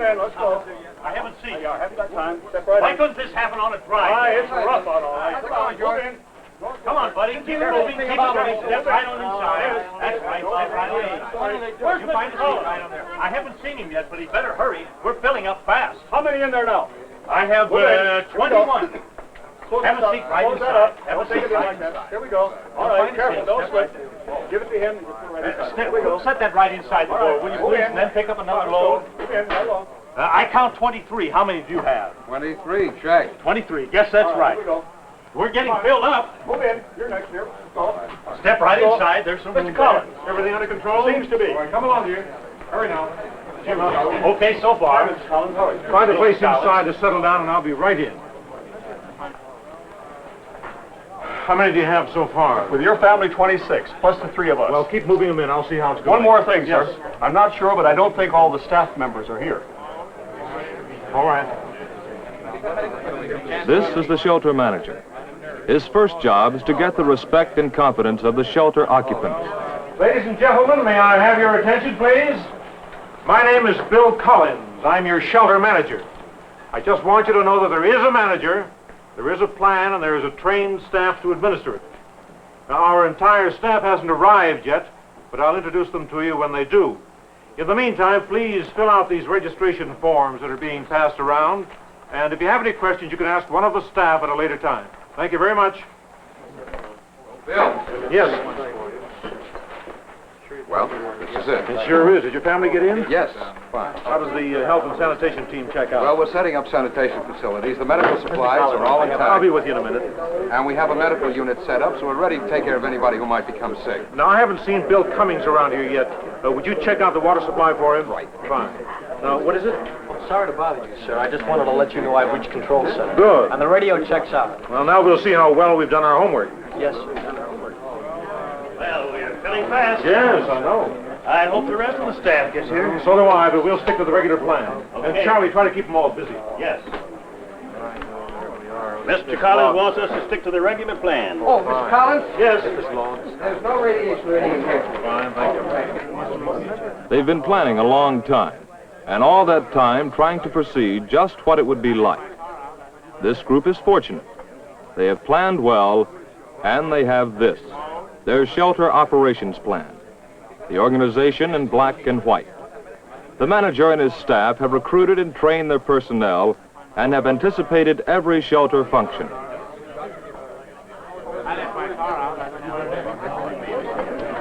Let's go. I haven't seen you. I haven't got time. Step right Why in. couldn't this happen on a drive? Why, it's rough on all right. Come on, George. Come on, buddy. Keep it moving. Keep it moving. Step right on inside. That's right. Step right on inside. You find a seat right on there. I haven't seen him yet, but he better hurry. We're filling up fast. How many in there now? I have 21. Have a seat right inside. Have a seat right inside. Here we go. All right, careful. Don't slip. Give it to him. Here we go. Set that right inside the door, will you please? And then pick up another load. Move in. Right along. I count 23. How many do you have? 23, check. 23. Guess that's right. Here we go. We're getting filled up. Move in. You're next here. Go. Step right inside. There's some room Mr. Collins. there. Everything under control? Seems to be. All right, come along here. Hurry now. Okay, so far. Mr. Collins, hurry. Find a place inside to settle down, and I'll be right in. How many do you have so far? With your family, 26, plus the 3 of us. Well, keep moving them in. I'll see how it's going. One more thing, Yes. sir. I'm not sure, but I don't think all the staff members are here. All right. This is the shelter manager. His first job is to get the respect and confidence of the shelter occupants. Ladies and gentlemen, may I have your attention, please? My name is Bill Collins. I'm your shelter manager. I just want you to know that there is a manager, there is a plan, and there is a trained staff to administer it. Now, our entire staff hasn't arrived yet, but I'll introduce them to you when they do. In the meantime, please fill out these registration forms that are being passed around, and if you have any questions, you can ask one of the staff at a later time. Thank you very much. Bill. Yes. Well, this is it. It sure is. Did your family get in? Yes, fine. How does the health and sanitation team check out? Well, we're setting up sanitation facilities. The medical supplies are all I'll intact. be with you in a minute. And we have a medical unit set up, so we're ready to take care of anybody who might become sick. Now, I haven't seen Bill Cummings around here yet. Would you check out the water supply for him? Right. Fine. Now, what is it? Sorry to bother you, sir. I just wanted to let you know I've reached control center. Good. And the radio checks out. Well, now we'll see how well we've done our homework. Yes, sir. Well, we're filling fast. Yes, I know. I hope the rest of the staff gets here. So do I, but we'll stick to the regular plan. Okay. And Charlie, try to keep them all busy. Yes. Mr. Collins wants us to stick to the regular plan. Oh, Mr. Collins? Yes. There's no radiation ready in here. Fine, thank you. They've been planning a long time, and all that time trying to foresee just what it would be like. This group is fortunate. They have planned well, and they have this, their shelter operations plan. The organization in black and white. The manager and his staff have recruited and trained their personnel and have anticipated every shelter function.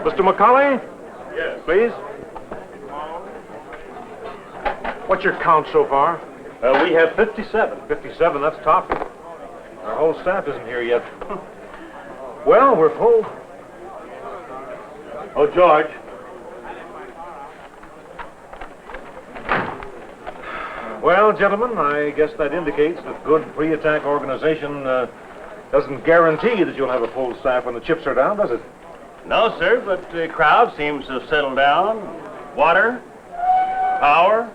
Mr. McCauley? Yes. Please. What's your count so far? We have 57. 57, that's top. Our whole staff isn't here yet. Well, we're full. Oh, George. Well, gentlemen, I guess that indicates that good pre-attack organization doesn't guarantee that you'll have a full staff when the chips are down, does it? No, sir, but the crowd seems to have settled down. Water, power,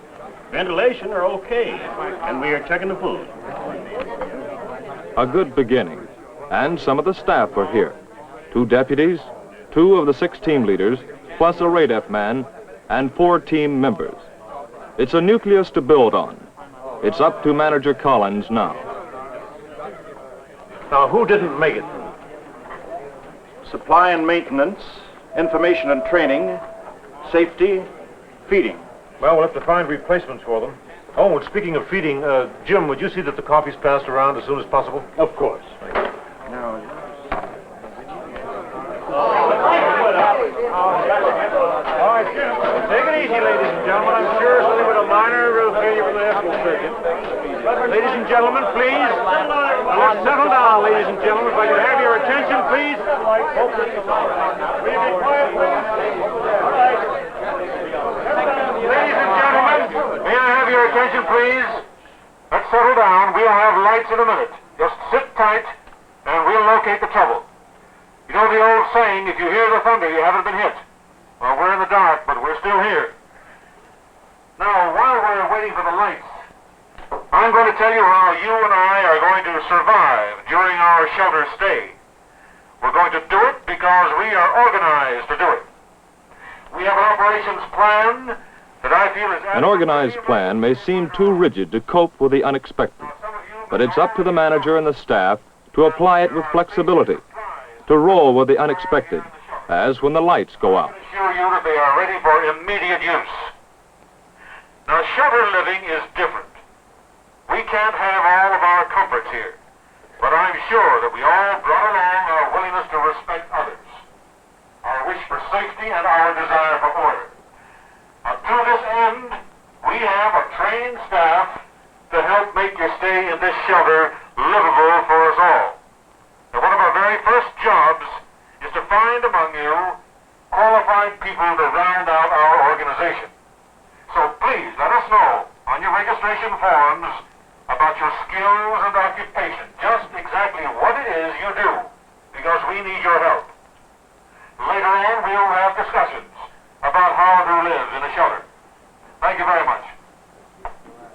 ventilation are okay, and we are checking the food. A good beginning, and some of the staff are here. 2 deputies, 2 of the 6 team leaders, plus a RADF man, and 4 team members. It's a nucleus to build on. It's up to Manager Collins now. Now, who didn't make it? Supply and maintenance, information and training, safety, feeding. Well, we'll have to find replacements for them. Oh, and speaking of feeding, Jim, would you see that the coffee's passed around as soon as possible? Of course. Now, All right, Jim, take it easy, ladies and gentlemen. I'm sure it's only with a minor failure from the escort surgeon. Ladies and gentlemen, please. Now, let's settle down, ladies and gentlemen. If I could have your attention, please. Will you be quiet, please? All right. Ladies and gentlemen, may I have your attention, please? Let's settle down. We'll have lights in a minute. Just sit tight, and we'll locate the trouble. You know the old saying, if you hear the thunder, you haven't been hit. Well, we're in the dark, but we're still here. Now, while we're waiting for the lights, I'm going to tell you how you and I are going to survive during our shelter stay. We're going to do it because we are organized to do it. We have an operations plan that I feel is... An organized plan may seem too rigid to cope with the unexpected, but it's up to the manager and the staff to apply it with flexibility, to roll with the unexpected, as when the lights go out. I assure you that they are ready for immediate use. Now, shelter living is different. We can't have all of our comforts here, but I'm sure that we all brought along our willingness to respect others, our wish for safety and our desire for order. Now, to this end, we have a trained staff to help make your stay in this shelter livable for us all. Now, one of our very first jobs is to find among you qualified people to round out our organization. So please let us know on your registration forms about your skills and occupation, just exactly what it is you do, because we need your help. Later on, we'll have discussions about how to live in a shelter. Thank you very much.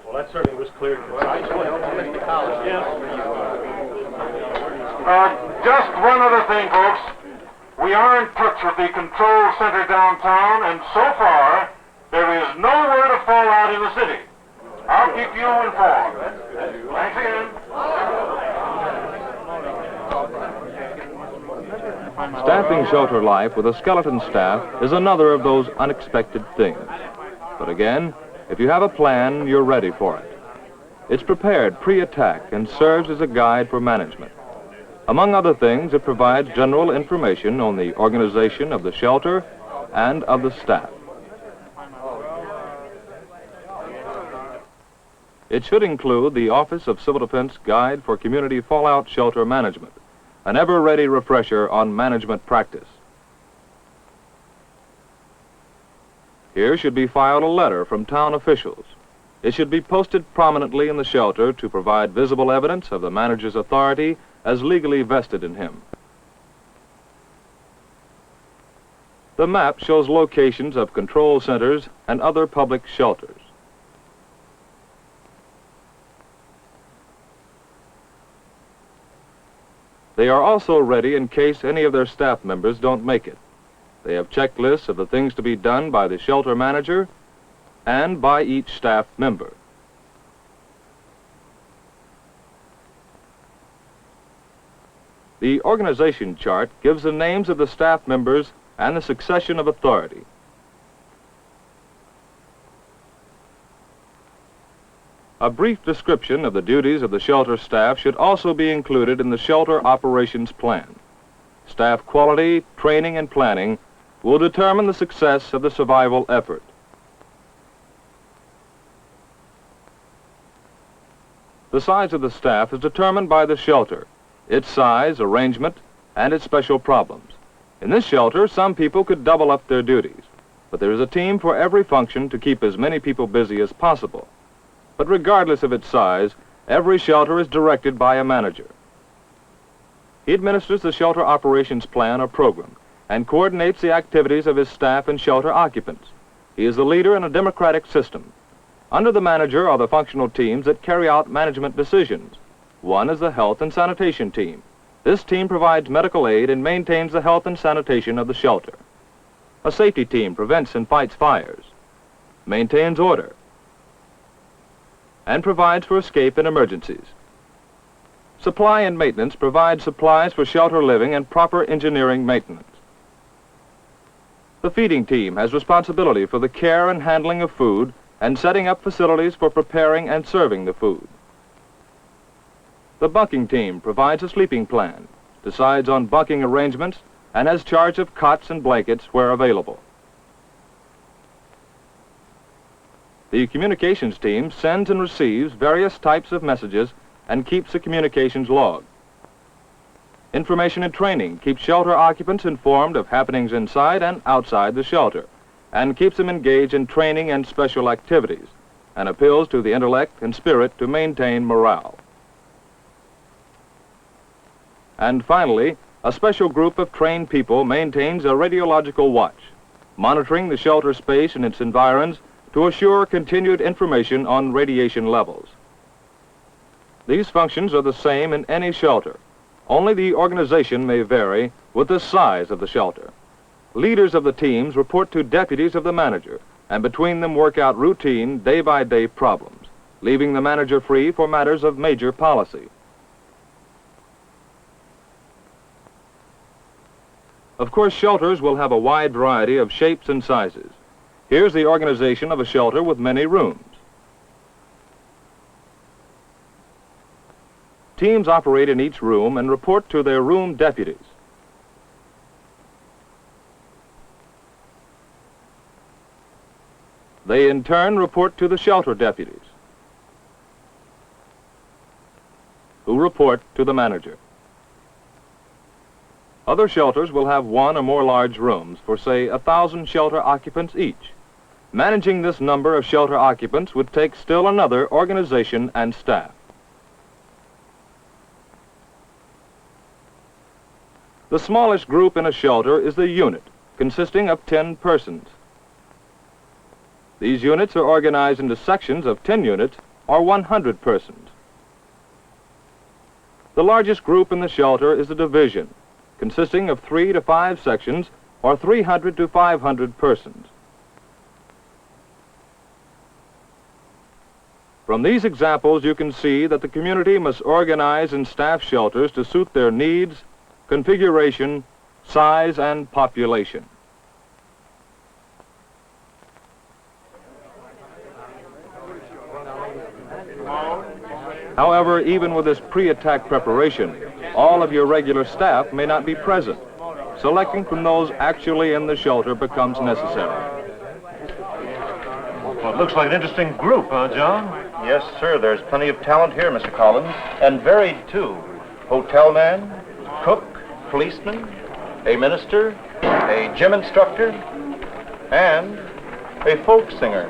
Well, that certainly was clear. Yes. Just one other thing, folks. We are in touch with the control center downtown, and so far, there is no word of fallout in the city. I'll keep you informed. Thanks again. Staffing shelter life with a skeleton staff is another of those unexpected things. But again, if you have a plan, you're ready for it. It's prepared pre-attack and serves as a guide for management. Among other things, it provides general information on the organization of the shelter and of the staff. It should include the Office of Civil Defense Guide for Community Fallout Shelter Management, an ever-ready refresher on management practice. Here should be filed a letter from town officials. It should be posted prominently in the shelter to provide visible evidence of the manager's authority as legally vested in him. The map shows locations of control centers and other public shelters. They are also ready in case any of their staff members don't make it. They have checklists of the things to be done by the shelter manager and by each staff member. The organization chart gives the names of the staff members and the succession of authority. A brief description of the duties of the shelter staff should also be included in the shelter operations plan. Staff quality, training, and planning will determine the success of the survival effort. The size of the staff is determined by the shelter, its size, arrangement, and its special problems. In this shelter, some people could double up their duties, but there is a team for every function to keep as many people busy as possible. But regardless of its size, every shelter is directed by a manager. He administers the shelter operations plan or program and coordinates the activities of his staff and shelter occupants. He is the leader in a democratic system. Under the manager are the functional teams that carry out management decisions. One is the health and sanitation team. This team provides medical aid and maintains the health and sanitation of the shelter. A safety team prevents and fights fires, maintains order, and provides for escape in emergencies. Supply and maintenance provides supplies for shelter living and proper engineering maintenance. The feeding team has responsibility for the care and handling of food and setting up facilities for preparing and serving the food. The bunking team provides a sleeping plan, decides on bunking arrangements, and has charge of cots and blankets where available. The communications team sends and receives various types of messages and keeps a communications log. Information and training keeps shelter occupants informed of happenings inside and outside the shelter, and keeps them engaged in training and special activities, and appeals to the intellect and spirit to maintain morale. And finally, a special group of trained people maintains a radiological watch, monitoring the shelter space and its environs to assure continued information on radiation levels. These functions are the same in any shelter, only the organization may vary with the size of the shelter. Leaders of the teams report to deputies of the manager, and between them work out routine, day-by-day problems, leaving the manager free for matters of major policy. Of course, shelters will have a wide variety of shapes and sizes. Here's the organization of a shelter with many rooms. Teams operate in each room and report to their room deputies. They in turn report to the shelter deputies, who report to the manager. Other shelters will have one or more large rooms for, say, 1,000 shelter occupants each. Managing this number of shelter occupants would take still another organization and staff. The smallest group in a shelter is the unit, consisting of 10 persons. These units are organized into sections of 10 units or 100 persons. The largest group in the shelter is a division, consisting of 3 to 5 sections or 300 to 500 persons. From these examples, you can see that the community must organize and staff shelters to suit their needs, configuration, size, and population. However, even with this pre-attack preparation, all of your regular staff may not be present. Selecting from those actually in the shelter becomes necessary. Well, it looks like an interesting group, huh, John? Yes, sir. There's plenty of talent here, Mr. Collins, and varied, too. Hotel man, cook, policeman, a minister, a gym instructor, and a folk singer.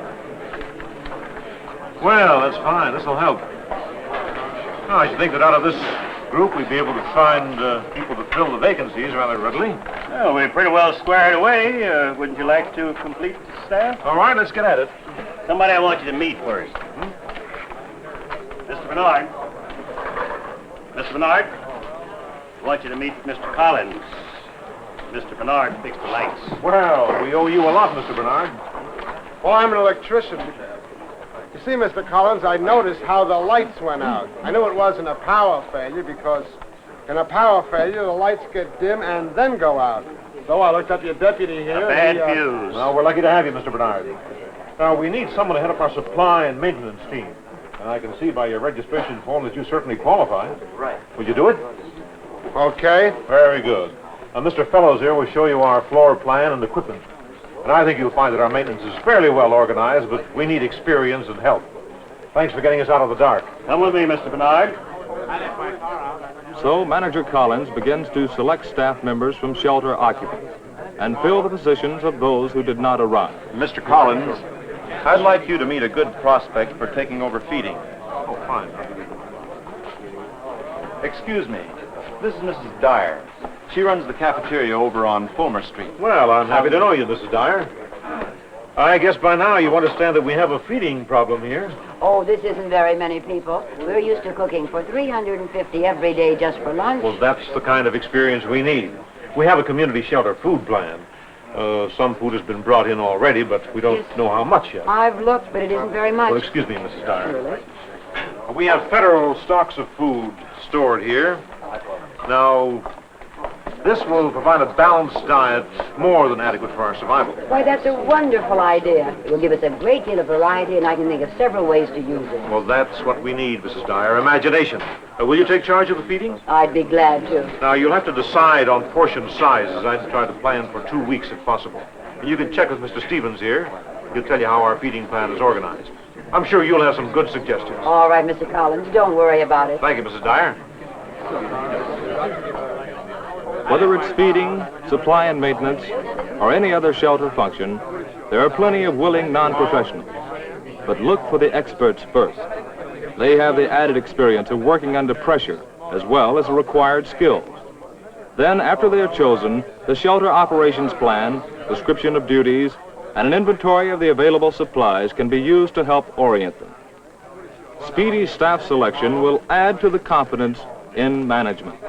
Well, that's fine. This'll help. Now, I should think that out of this group, we'd be able to find people to fill the vacancies rather readily. Well, we're pretty well squared away. Wouldn't you like to complete the staff? All right, let's get at it. Somebody I want you to meet first. Mr. Bernard. Mr. Bernard, I want you to meet Mr. Collins. Mr. Bernard fixed the lights. Well, we owe you a lot, Mr. Bernard. Well, I'm an electrician. You see, Mr. Collins, I noticed how the lights went out. I knew it wasn't a power failure because in a power failure, the lights get dim and then go out. So I looked up your deputy here. A bad fuse. Well, we're lucky to have you, Mr. Bernard. Now, we need someone to head up our supply and maintenance team. And I can see by your registration form that you certainly qualify. Right. Would you do it? Okay. Very good. Now, Mr. Fellows here will show you our floor plan and equipment. And I think you'll find that our maintenance is fairly well organized, but we need experience and help. Thanks for getting us out of the dark. Come with me, Mr. Bernard. So Manager Collins begins to select staff members from shelter occupants and fill the positions of those who did not arrive. Mr. Collins, I'd like you to meet a good prospect for taking over feeding. Oh, fine. Excuse me. This is Mrs. Dyer. She runs the cafeteria over on Fulmer Street. Well, I'm happy to know you, Mrs. Dyer. I guess by now you understand that we have a feeding problem here. Oh, this isn't very many people. We're used to cooking for 350 every day just for lunch. Well, that's the kind of experience we need. We have a community shelter food plan. Some food has been brought in already, but we don't know how much yet. I've looked, but it isn't very much. Well, excuse me, Mrs. Dyer. Really? We have federal stocks of food stored here. Now, this will provide a balanced diet more than adequate for our survival. Why, that's a wonderful idea. It will give us a great deal of variety, and I can think of several ways to use it. Well, that's what we need, Mrs. Dyer. Imagination. Will you take charge of the feeding? I'd be glad to. Now, you'll have to decide on portion sizes. I'd try to plan for 2 weeks if possible. And you can check with Mr. Stevens here. He'll tell you how our feeding plan is organized. I'm sure you'll have some good suggestions. All right, Mr. Collins, don't worry about it. Thank you, Mrs. Dyer. Whether it's feeding, supply and maintenance, or any other shelter function, there are plenty of willing non-professionals. But look for the experts first. They have the added experience of working under pressure, as well as the required skills. Then, after they are chosen, the shelter operations plan, description of duties, and an inventory of the available supplies can be used to help orient them. Speedy staff selection will add to the confidence in management.